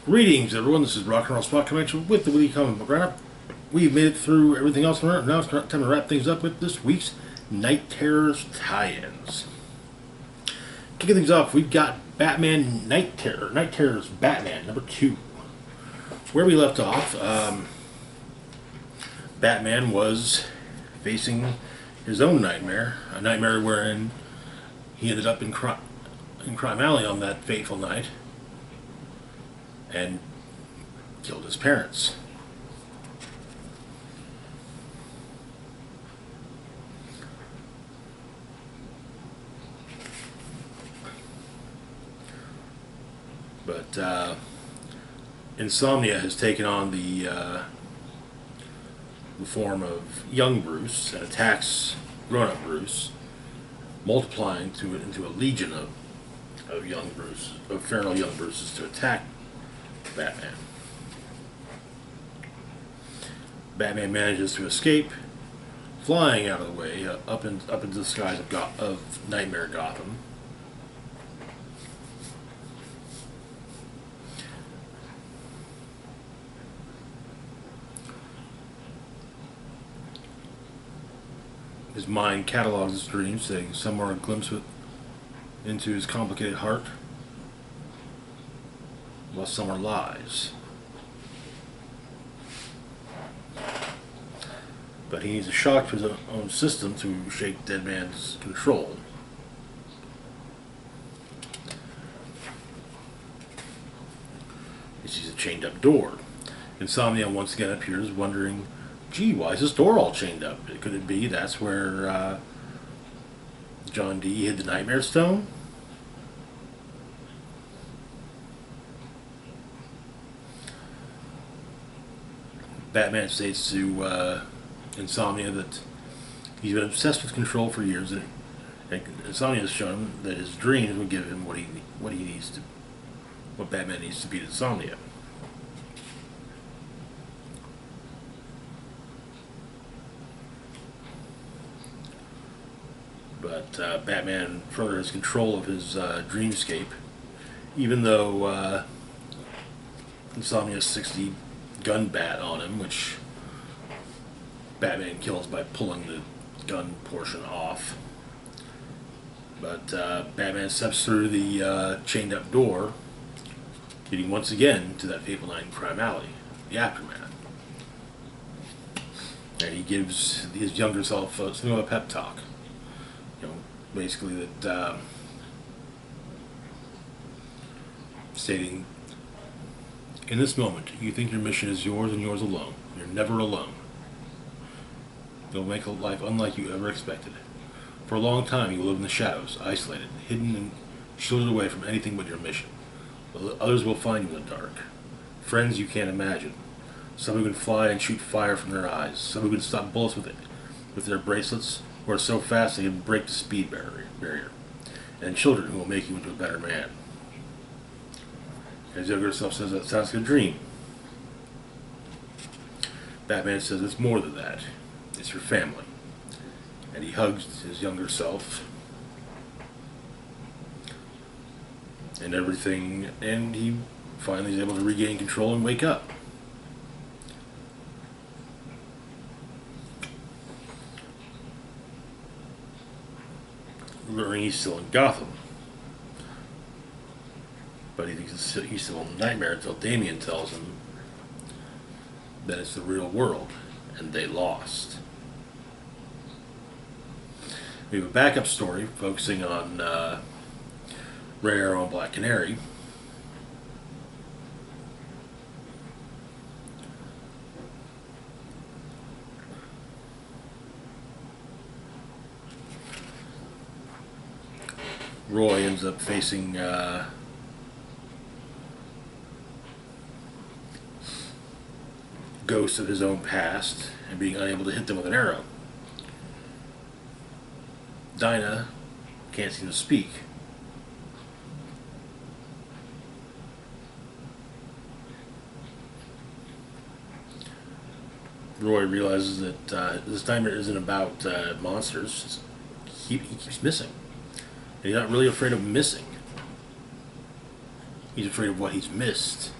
Greetings, everyone. This is Rock and Roll Spot Convention with the Weekly Comic Book Roundup. We've made it through everything else. Now it's time to wrap things up with this week's Night Terrors tie-ins. Kicking things off, we've got Batman Night Terror. Night Terrors Batman number 2. Where we left off, Batman was facing his own nightmare. A nightmare wherein he ended up in Crime Alley on that fateful night and killed his parents. But insomnia has taken on the form of young Bruce and attacks grown-up Bruce, multiplying into a legion of young Bruce, of feral young Bruces to attack Batman. Batman manages to escape, flying out of the way up into the skies of Nightmare Gotham. His mind catalogs his dreams, saying somewhere a glimpse into his complicated heart, while somewhere lies. But he needs a shock to his own system to shake Dead Man's control. He sees a chained up door. Insomnia once again appears, wondering, gee, why is this door all chained up? Could it be that's where John D. hid the Nightmare Stone? Batman states to Insomnia that he's been obsessed with control for years, and Insomnia has shown that his dreams will give him what Batman needs to beat Insomnia. But Batman further has control of his dreamscape, even though Insomnia's 60 gun bat on him, which Batman kills by pulling the gun portion off. But Batman steps through the chained up door, leading once again to that fateful night in Crime Alley, the aftermath. And he gives his younger self something of a pep talk. Basically that stating, in this moment, you think your mission is yours and yours alone. You're never alone. You'll make a life unlike you ever expected. For a long time, you will live in the shadows, isolated, hidden, and shielded away from anything but your mission. But others will find you in the dark. Friends you can't imagine. Some who can fly and shoot fire from their eyes. Some who can stop bullets with their bracelets, or so fast they can break the speed barrier. And children who will make you into a better man. His younger self says that sounds like a dream. Batman says it's more than that. It's your family. And he hugs his younger self. And everything, and he finally is able to regain control and wake up. Learning he's still in Gotham. But he thinks he's still in a nightmare until Damian tells him that it's the real world, and they lost. We have a backup story focusing on Red Arrow and Black Canary. Roy ends up facing ghosts of his own past and being unable to hit them with an arrow. Dinah can't seem to speak. Roy realizes that this nightmare isn't about monsters. He keeps missing. And he's not really afraid of missing. He's afraid of what he's missed.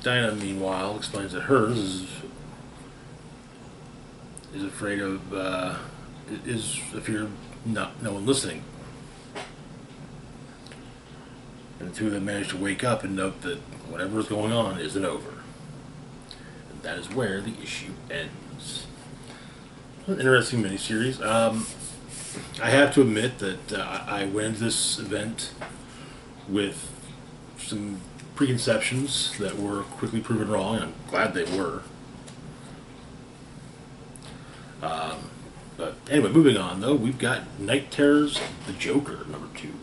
Dinah, meanwhile, explains that hers is afraid of is a fear of no one listening. And the two of them manage to wake up and note that whatever is going on isn't over. And that is where the issue ends. An interesting miniseries. I have to admit that I went into this event with some preconceptions that were quickly proven wrong, and I'm glad they were. But anyway, moving on though, we've got Night Terrors, the Joker, number 2.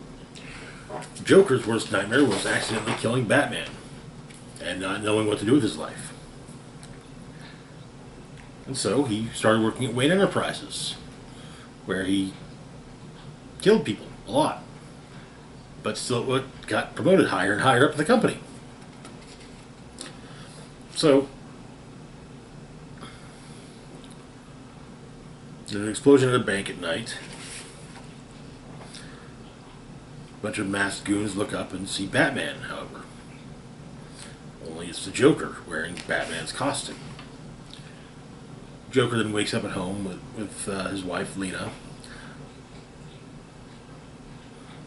Joker's worst nightmare was accidentally killing Batman and not knowing what to do with his life. And so he started working at Wayne Enterprises, where he killed people a lot, but still got promoted higher and higher up in the company. So there's an explosion at a bank at night. A bunch of masked goons look up and see Batman, however. Only it's the Joker wearing Batman's costume. Joker then wakes up at home with his wife, Lena.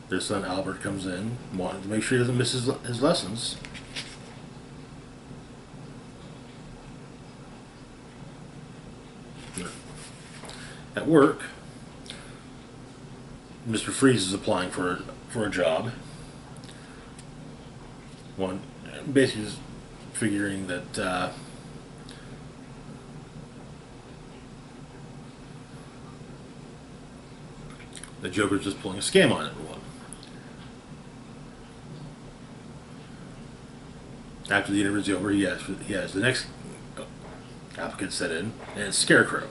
Their son, Albert, comes in, wanting to make sure he doesn't miss his lessons. At work, Mr. Freeze is applying for a job. Basically just figuring that the Joker's just pulling a scam on everyone. After the interview's over, he has the next applicant set in, and it's Scarecrow.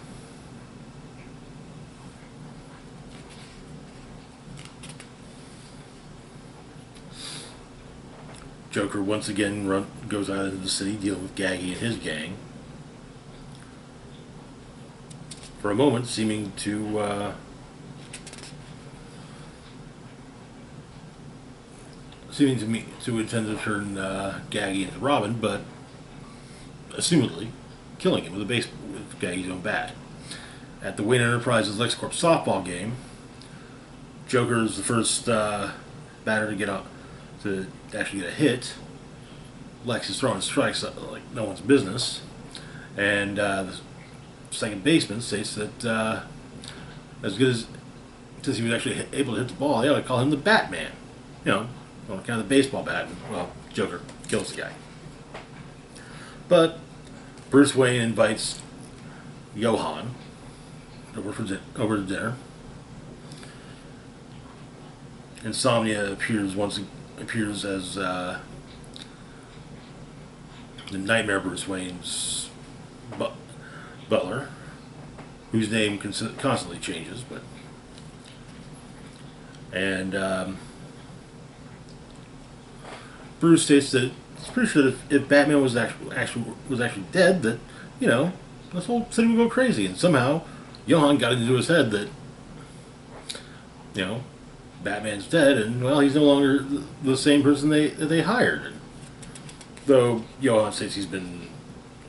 Joker once again goes out into the city dealing with Gaggy and his gang. For a moment, seeming to intend to turn Gaggy into Robin, but assumedly killing him with Gaggy's own bat. At the Wayne Enterprises LexCorp softball game, Joker is the first batter to get out to actually get a hit. Lex is throwing strikes like no one's business, and the second baseman states that as good as since he was actually able to hit the ball, they ought to call him the Batman. You know, on account of the baseball bat. And, well, Joker kills the guy. But Bruce Wayne invites Johann over to dinner. Insomnia appears as the Nightmare Bruce Wayne's butler, whose name constantly changes, and Bruce states that he's pretty sure that if Batman was actually dead, that this whole city would go crazy, and somehow Johann got into his head that Batman's dead, and well, he's no longer the same person they hired. And though Johann states he's been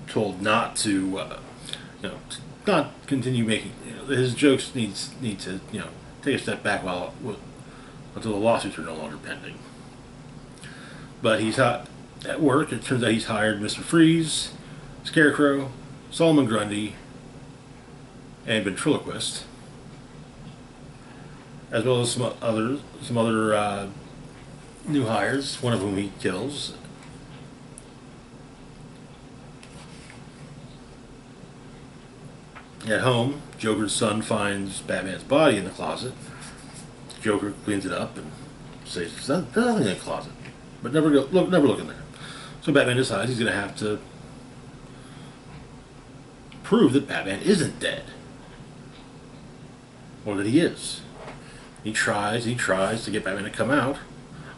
told not to, not continue making his jokes need to take a step back until the lawsuits are no longer pending. But he's at work. It turns out he's hired Mr. Freeze, Scarecrow, Solomon Grundy, and Ventriloquist, as well as some other new hires, one of whom he kills. At home, Joker's son finds Batman's body in the closet. Joker cleans it up and says, "There's nothing in the closet," but never look in there. So Batman decides he's going to have to prove that Batman isn't dead, or that he is. He tries to get Batman to come out,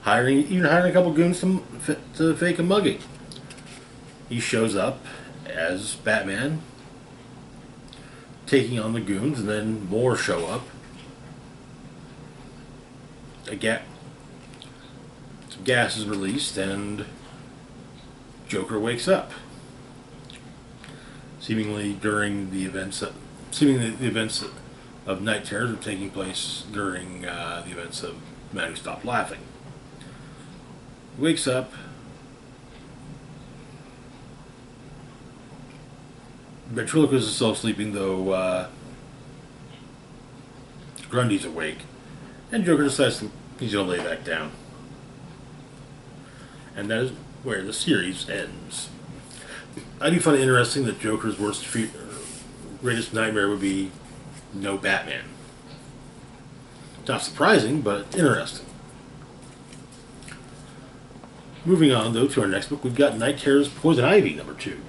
hiring a couple goons to fake a mugging. He shows up as Batman, taking on the goons, and then more show up. Some gas is released, and Joker wakes up, seemingly the events of Night Terrors are taking place during the events of Man Who Stopped Laughing. He wakes up, Ventriloquist is still sleeping, though Grundy's awake, and Joker decides he's going to lay back down. And that is where the series ends. I do find it interesting that Joker's greatest nightmare would be no Batman. Not surprising, but interesting. Moving on, though, to our next book, we've got Night Terror's Poison Ivy, number 2.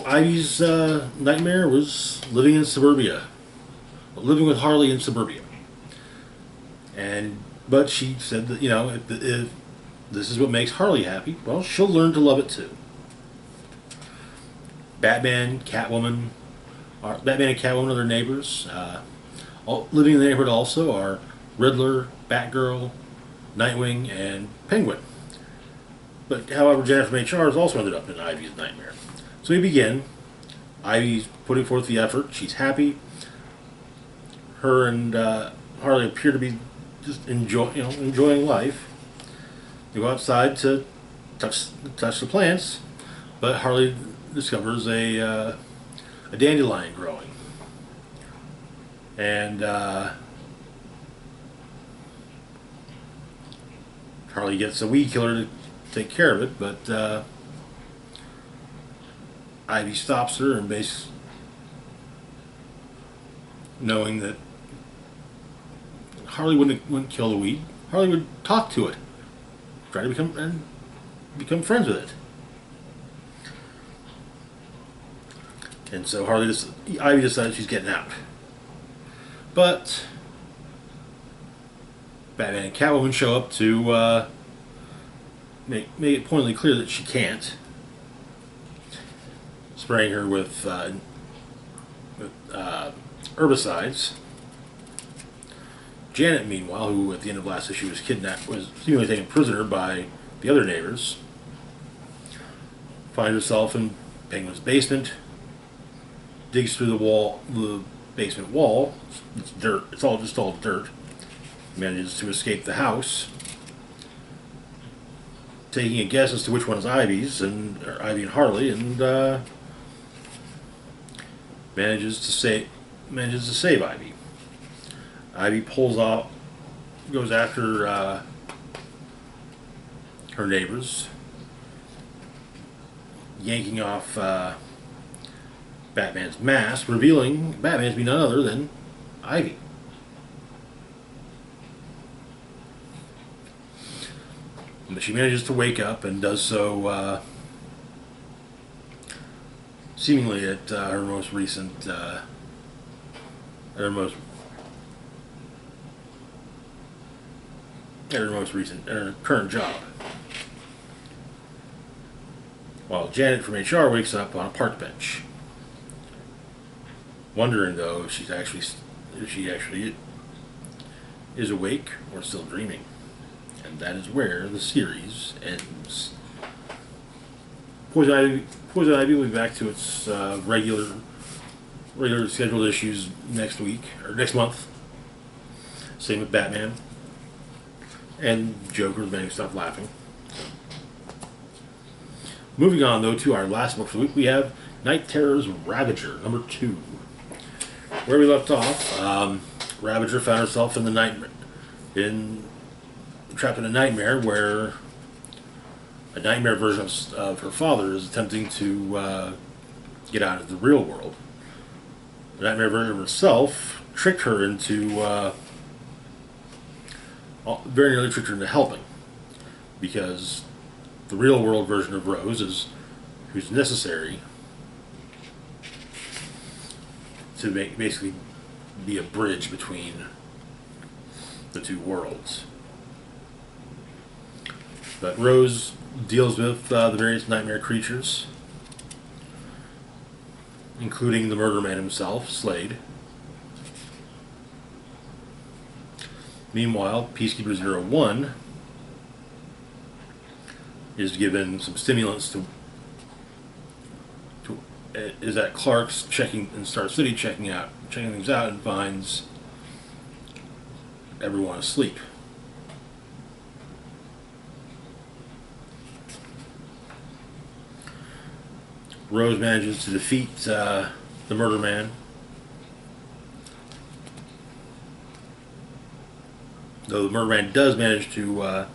Ivy's nightmare was living in suburbia. Living with Harley in suburbia. But she said that, if this is what makes Harley happy, well, she'll learn to love it too. Batman and Catwoman are their neighbors. Living in the neighborhood also are Riddler, Batgirl, Nightwing, and Penguin. But however, Jennifer from HR has also ended up in Ivy's nightmare. So we begin. Ivy's putting forth the effort. She's happy. Her and Harley appear to be just enjoying life. They go outside to touch the plants, but Harley discovers a dandelion growing, and Harley gets a weed killer to take care of it, but Ivy stops her and basically, knowing that Harley wouldn't kill the weed, Harley would talk to it, try to become friends with it. And so Ivy decides she's getting out. But Batman and Catwoman show up to make it pointedly clear that she can't, spraying her with herbicides. Janet, meanwhile, who at the end of last issue was seemingly taken prisoner by the other neighbors, finds herself in Penguin's basement, digs through the basement wall. It's dirt. It's all dirt. Manages to escape the house, taking a guess as to which one is Ivy and Harley, and manages to save Ivy. Ivy goes after her neighbors, yanking off Batman's mask, revealing Batman to be none other than Ivy. But she manages to wake up and does so seemingly at her most recent, current job. While Janet from HR wakes up on a park bench, wondering though if she actually is awake or still dreaming. And that is where the series ends. Poison Ivy will be back to its regular scheduled issues next week or next month. Same with Batman and Joker's Man Who Stopped Laughing. Moving on though to our last book for the week, we have Night Terror's Ravager, number 2. Where we left off, Ravager found herself in the nightmare, trapped in a nightmare where a nightmare version of her father is attempting to get out of the real world. The nightmare version of herself tricked her into, very nearly tricked her into helping, because the real world version of Rose who's necessary to basically be a bridge between the two worlds. But Rose deals with the various nightmare creatures, including the murder man himself, Slade. Meanwhile, Peacekeeper 01 is given some stimulants to is at Clark's checking in Star City checking things out, and finds everyone asleep. Rose manages to defeat the murder man. Though the murder man does manage to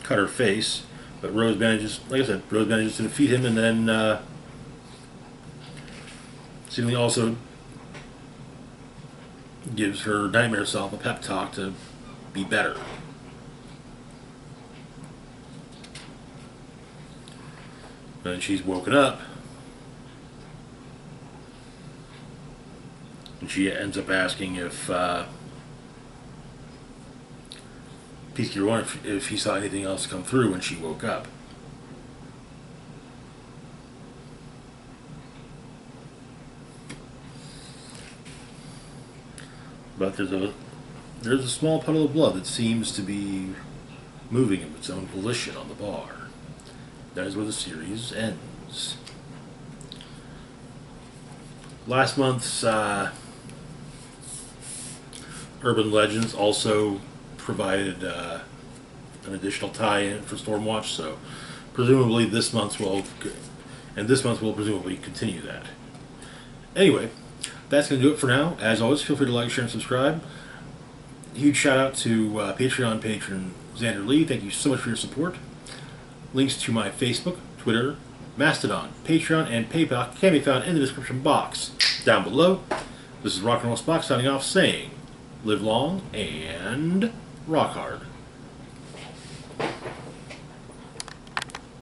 cut her face, but Rose manages, like I said, Rose manages to defeat him, and then seemingly also gives her nightmare self a pep talk to be better. And she's woken up, and she ends up asking if Peacekeeper 1 if he saw anything else come through when she woke up. But there's a small puddle of blood that seems to be moving of its own volition on the bar. That is where the series ends. Last month's Urban Legends also provided an additional tie-in for Stormwatch, so presumably this month will presumably continue that. Anyway, that's going to do it for now. As always, feel free to like, share, and subscribe. Huge shout out to Patreon patron Xander Lee. Thank you so much for your support. Links to my Facebook, Twitter, Mastodon, Patreon, and PayPal can be found in the description box down below. This is Rock and Roll Spock signing off saying, live long and rock hard.